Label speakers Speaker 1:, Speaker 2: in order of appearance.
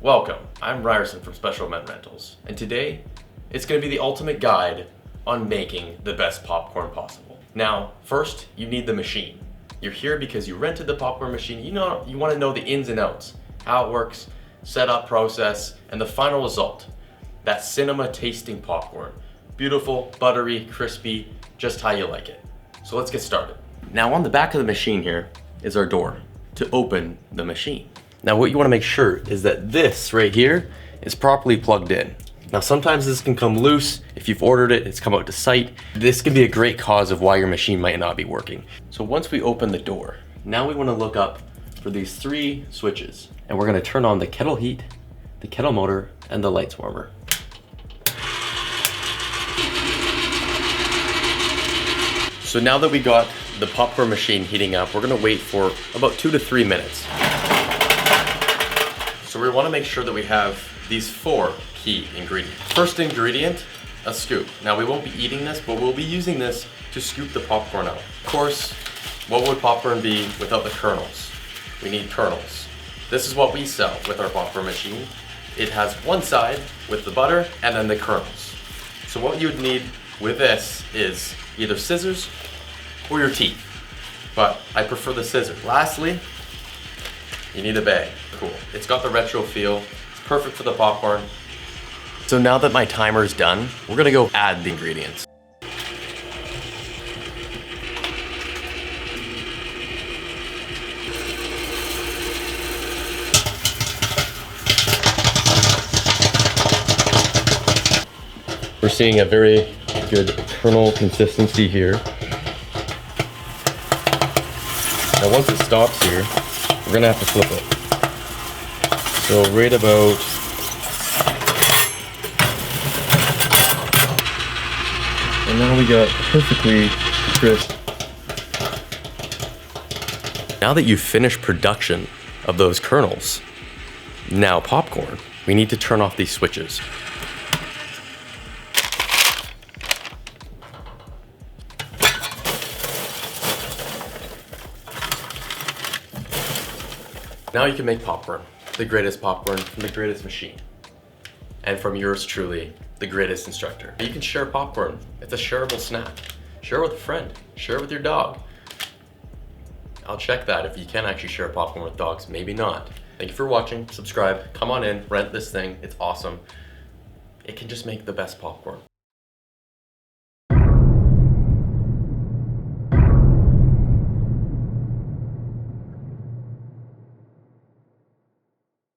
Speaker 1: Welcome, I'm Ryerson from Special Event Rentals, and today it's going to be the ultimate guide on making the best popcorn possible. Now, first you need the machine. You're here because you rented the popcorn machine. You want to know the ins and outs, how it works, setup process, and the final result. That cinema tasting popcorn. Beautiful, buttery, crispy, just how you like it. So let's get started. Now on the back of the machine here is our door to open the machine. Now what you want to make sure is that this right here is properly plugged in. Now sometimes this can come loose. If you've ordered it, it's come out to site. This can be a great cause of why your machine might not be working. So once we open the door, now we want to look up for these three switches. And we're going to turn on the kettle heat, the kettle motor, and the lights warmer. So now that we got the popcorn machine heating up, we're going to wait for about 2 to 3 minutes. So we want to make sure that we have these 4 key ingredients. First ingredient, a scoop. Now we won't be eating this, but we'll be using this to scoop the popcorn out. Of course, what would popcorn be without the kernels? We need kernels. This is what we sell with our popcorn machine. It has one side with the butter and then the kernels. So what you would need with this is either scissors or your teeth, but I prefer the scissors. Lastly, you need a bag. Cool. It's got the retro feel. It's perfect for the popcorn. So now that my timer is done, we're gonna go add the ingredients. We're seeing a very good kernel consistency here. Now once it stops here, we're gonna have to flip it. So right about and now we got perfectly crisp. Now that you've finished production of those kernels, now popcorn, we need to turn off these switches. Now you can make popcorn, the greatest popcorn from the greatest machine. And from yours truly, the greatest instructor. You can share popcorn. It's a shareable snack. Share it with a friend. Share it with your dog. I'll check that if you can actually share popcorn with dogs. Maybe not. Thank you for watching. Subscribe. Come on in. Rent this thing. It's awesome. It can just make the best popcorn.